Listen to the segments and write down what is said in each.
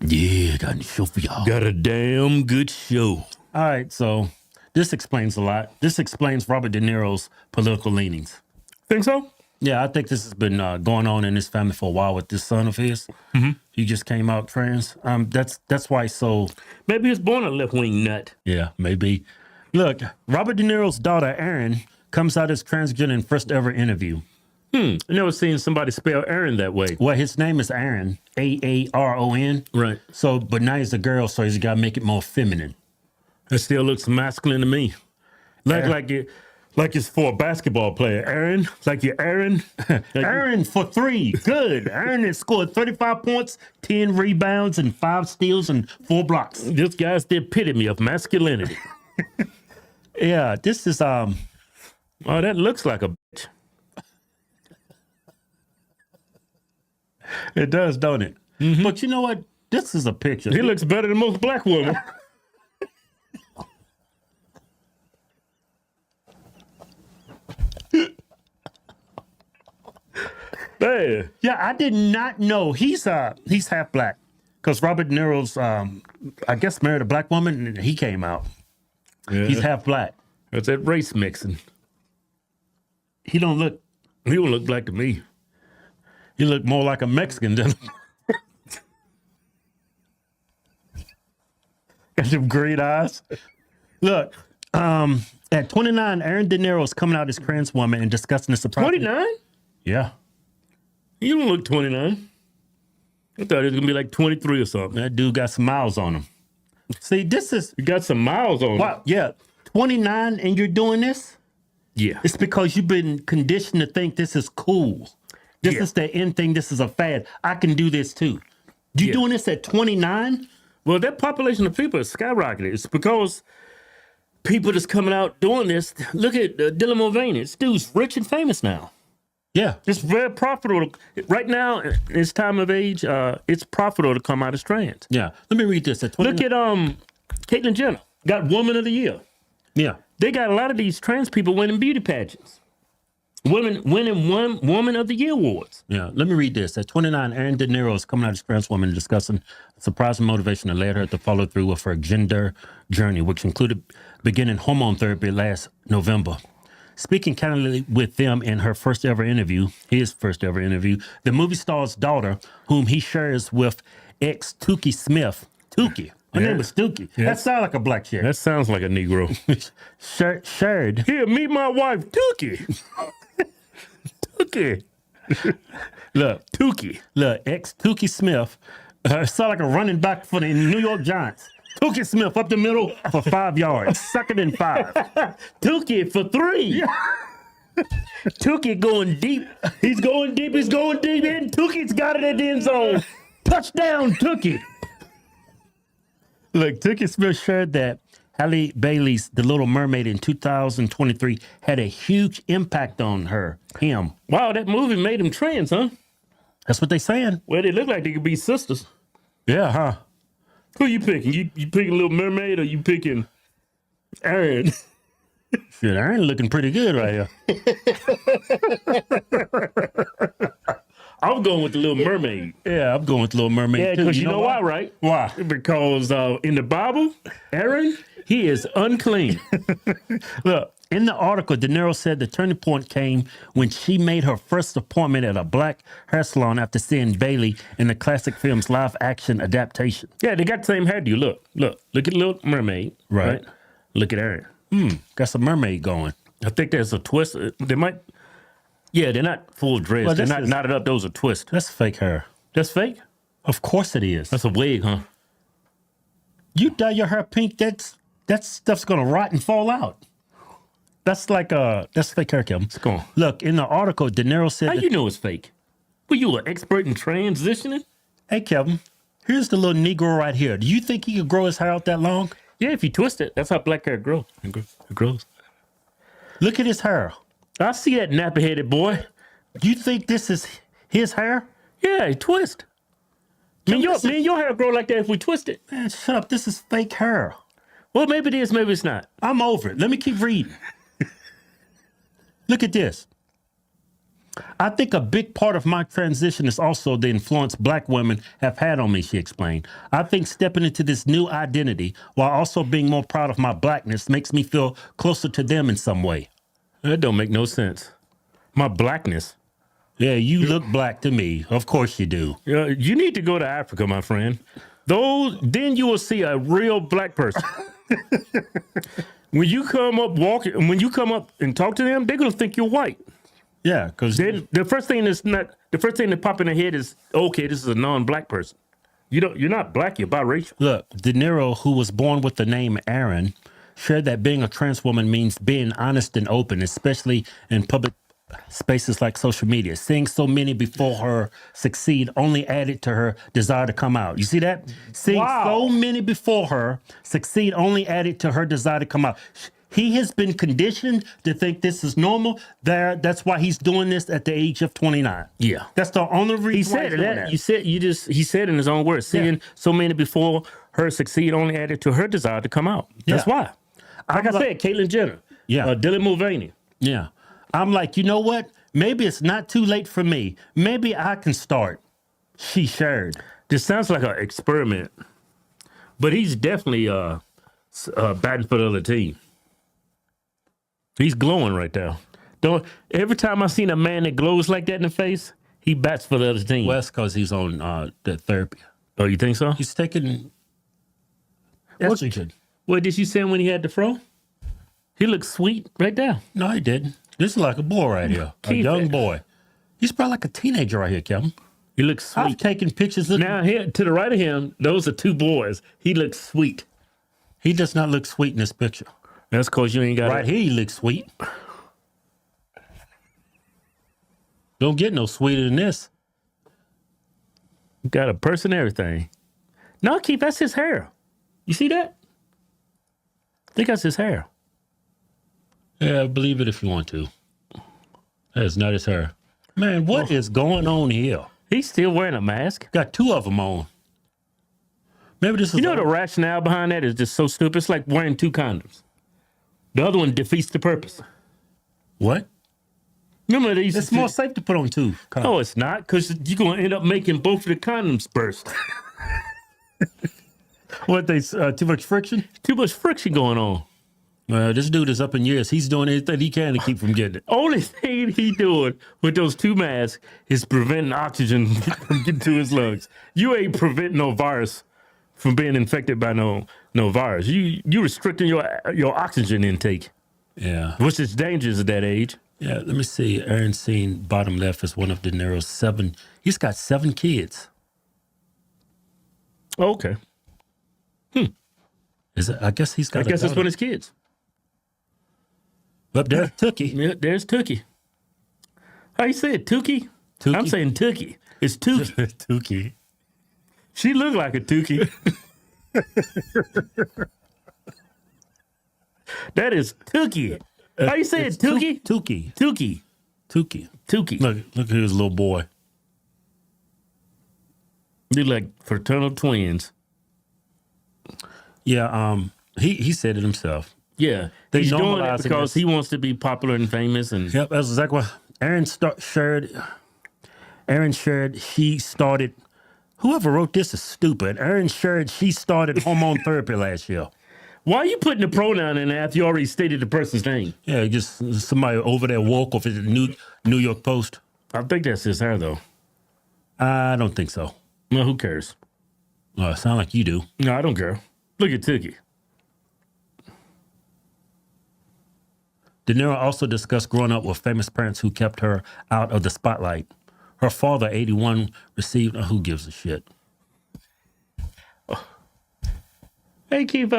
Yeah, got a show for y'all. Got a damn good show. All right, so this explains a lot. This explains Robert De Niro's political leanings. Think so? Yeah, I think this has been going on in his family for a while with this son of his. Mm-hmm. He just came out trans. That's why he's so... Maybe he's born a left-wing nut. Yeah, maybe. Look, Robert De Niro's daughter, Erin, comes out as transgender in first ever interview. I never seen somebody spell Aaron that way. Well, his name is Aaron, Aaron. Right. So, but now he's a girl, so he's got to make it more feminine. That still looks masculine to me. Like it's for a basketball player. Aaron, like you're Aaron. Aaron for 3. Good. Aaron has scored 35 points, 10 rebounds, and 5 steals and 4 blocks. This guy's the epitome of masculinity. Yeah, this is Oh, that looks like a bitch. It does, don't it? Mm-hmm. But you know what? This is a picture. He looks better than most black women. Man. Yeah, I did not know he's half black because Robert De Niro's I guess married a black woman and he came out. Yeah. He's half black. That's that race mixing. He don't look black to me. He look more like a Mexican than got them green eyes. Look, at 29, Aaron De Niro is coming out as trans woman and discussing the surprise. 29? Yeah. You don't look 29. I thought it was going to be like 23 or something. That dude got some miles on him. See, this is... You got some miles on wow, yeah. 29 and you're doing this? Yeah. It's because you've been conditioned to think this is cool. This is the end thing. This is a fad. I can do this too. You doing this at 29? Well, that population of people is skyrocketing. It's because people that's coming out doing this. Look at Dylan Mulvaney. This dude's rich and famous now. Yeah. It's very profitable. Right now, in its time of age, it's profitable to come out as trans. Yeah. Let me read this. At 29. Look at Caitlyn Jenner. Got Woman of the Year. Yeah. They got a lot of these trans people winning beauty pageants. Winning Woman of the Year awards. Yeah, let me read this. At 29, Aaron De Niro is coming out as a trans woman and discussing the surprising motivation that led her to follow through with her gender journey, which included beginning hormone therapy last November. Speaking candidly with them in his first ever interview, the movie star's daughter, whom he shares with ex Tookie Smith. Tookie. Her name is Tookie. Yeah. That sounds like a black chick. That sounds like a Negro. Shared. Here, meet my wife, Tookie. Tookie. Look, Tookie. Look, ex Tookie Smith. Sound like a running back for the New York Giants. Tookie Smith up the middle for 5 yards. Second and 5. Tookie for 3. Yeah. Tookie going deep. He's going deep. He's going deep. And Tookie's got it at the end zone. Touchdown, Tookie. Look, Tookie Smith shared that Halle Bailey's The Little Mermaid in 2023 had a huge impact on him. Wow, that movie made him trans, huh? That's what they saying. Well, they look like they could be sisters. Yeah, huh? Who you picking? You picking Little Mermaid or you picking Aaron? Shit, Aaron looking pretty good right here. I'm going with the Little Mermaid. Yeah, I'm going with Little Mermaid Yeah, too. because you know why, right? Why? Because in the Bible, Aaron, he is unclean. Look, in the article, De Niro said the turning point came when she made her first appointment at a black hair salon after seeing Bailey in the classic film's live-action adaptation. Yeah, they got the same hairdo. Look at Little Mermaid. Right. Look at Aaron. Got some mermaid going. I think there's a twist. They might. Yeah, they're not full dress. Well, they're not knotted up. Those are twists. That's fake hair. That's fake? Of course it is. That's a wig, huh? You dye your hair pink, that stuff's gonna rot and fall out. That's like that's fake hair, Kevin. Go on. Look, in the article, De Niro said How you know it's fake? Were you an expert in transitioning? Hey Kevin, here's the little Negro right here. Do you think he could grow his hair out that long? Yeah, if you twist it. That's how black hair grows. It grows. Look at his hair. I see that nappy-headed boy. You think this is his hair? Yeah, he twist. Me and your hair grow like that if we twist it. Man, shut up. This is fake hair. Well, maybe it is, maybe it's not. I'm over it. Let me keep reading. Look at this. I think a big part of my transition is also the influence Black women have had on me, she explained. I think stepping into this new identity while also being more proud of my Blackness makes me feel closer to them in some way. That don't make no sense. My Blackness. Yeah, you look Black to me. Of course you do. You need to go to Africa, my friend. Then you will see a real Black person. When you come up and talk to them, they're gonna think you're white. Yeah, because Then the first thing that pop in their head is, okay, this is a non-Black person. You're not Black, you're biracial. look, Deniro, who was born with the name Aaron, shared that being a trans woman means being honest and open, especially in public spaces like social media. Seeing so many before her succeed only added to her desire to come out. You see that? Seeing Wow. so many before her succeed only added to her desire to come out. He has been conditioned to think this is normal. That's why he's doing this at the age of 29. Yeah. That's the only reason He why said he's doing that. he said in his own words, seeing so many before her succeed only added to her desire to come out. That's Yeah. why. Like I said, Caitlyn Jenner. Yeah. Dylan Mulvaney. Yeah. I'm like, you know what? Maybe it's not too late for me. Maybe I can start. She shared. This sounds like an experiment, but he's definitely batting for the other team. He's glowing right now. Every time I seen a man that glows like that in the face, he bats for the other team. Well, that's because he's on the therapy. Oh, you think so? He's taking estrogen. What did you say when he had the fro? He looks sweet right there. No, he didn't. This is like a boy right here. A Keith, young boy. He's probably like a teenager right here, Kevin. He looks sweet. I've taken pictures of Now here to the right of him, those are two boys. He looks sweet. He does not look sweet in this picture. That's because you ain't got Right here, he looks sweet. Don't get no sweeter than this. got a purse and everything. No, Keith, that's his hair. You see that? I think that's his hair. Yeah, believe it if you want to. That's not his hair. Man, what is going on here? He's still wearing a mask. Got two of them on. Maybe this is You know the rationale behind that is just so stupid. It's like wearing two condoms. The other one defeats the purpose. what? Remember they used It's to more safe to put on two. No, it's not, because you're going to end up making both of the condoms burst. What, too much friction? Too much friction going on. This dude is up in years. He's doing anything he can to keep from getting it. Only thing he doing with those two masks is preventing oxygen from getting to his lungs. You ain't preventing no virus from being infected by no virus. You restricting your oxygen intake, Yeah. which is dangerous at that age. Yeah, let me see. Aaron seen bottom left is one of Deniro's 7. He's got 7 kids. Okay. Is it? I guess he's got. I guess that's one of his kids. Up there, Tookie. Yeah, there's Tookie. How you say it, Tookie? Tookie? I'm saying Tookie. It's Tookie. Tookie. She looked like a Tookie. That is Tookie. How you say it, Tookie? Tookie. Tookie. Tookie. Tookie. Look at his little boy. They're like fraternal twins. Yeah, he said it himself. Yeah. They He's doing it normalizing because this. he wants to be popular and famous. And Yep, that's exactly what Aaron shared she started. Whoever wrote this is stupid. Aaron shared she started hormone therapy last year. why are you putting the pronoun in there after you already stated the person's name? Yeah, just somebody over there woke off at the New York Post. I think that's his hair, though. I don't think so. Well, who cares? Sound like you do. No, I don't care. Look at Tookie. Deniro also discussed growing up with famous parents who kept her out of the spotlight. Her father, 81, received. Who gives a shit? Hey, Keith.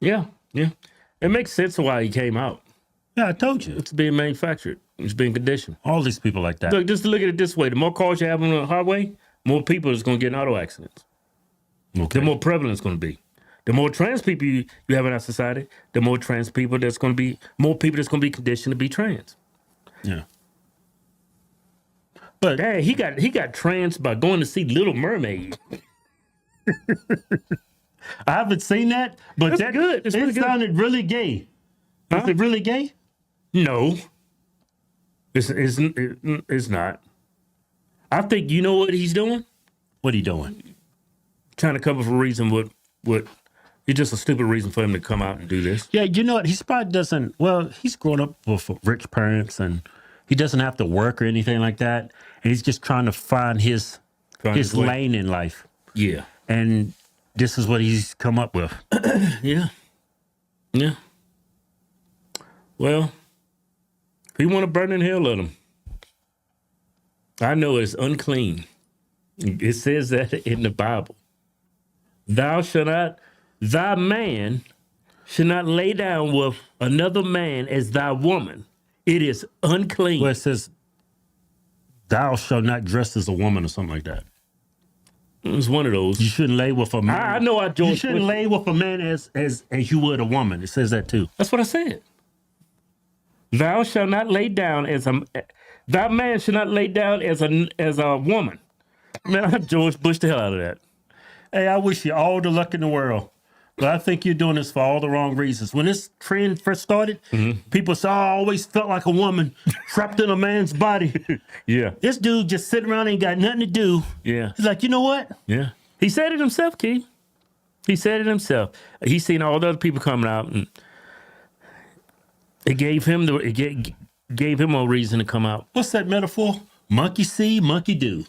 Yeah. It makes sense why he came out. Yeah, I told you. It's being manufactured. It's being conditioned. All these people like that. Look, just look at it this way. The more cars you have on the highway, more people is going to get in auto accidents. Okay. The more prevalent it's going to be. The more trans people you have in our society, the more trans people that's going to be, more people that's going to be conditioned to be trans. Yeah. But Dang, he got trans by going to see Little Mermaid. I haven't seen that, but That's good. It's it really good. sounded really gay. Huh? Is it really gay? No. It's not. I think you know what he's doing? What are you doing? Trying to cover for a reason what it's just a stupid reason for him to come out and do this. Yeah, you know what? He's probably doesn't. Well, he's grown up with rich parents, and he doesn't have to work or anything like that. And he's just trying to find his Way. lane in life. Yeah. And this is what he's come up with. Yeah. Yeah. Well, if he want to burn in hell, let him. I know it's unclean. It says that in the Bible. Thy man should not lay down with another man as thy woman. It is unclean. Well, it says, "Thou shalt not dress as a woman," or something like that. It's one of those. You shouldn't lay with a man. I know I George You shouldn't lay with a man as you would a woman. It says that too. That's what I said. Thou shalt not lay down as a. Thy man should not lay down as a woman. Man, I George Bush the hell out of that. Hey, I wish you all the luck in the world. But I think you're doing this for all the wrong reasons. When this trend first started, people said, "Oh, I always felt like a woman trapped in a man's body." Yeah. This dude just sitting around, ain't got nothing to do. Yeah. He's like, you know what? Yeah. He said it himself, Keith. He said it himself. He's seen all the other people coming out, and it gave him a reason to come out. What's that metaphor? Monkey see, monkey do.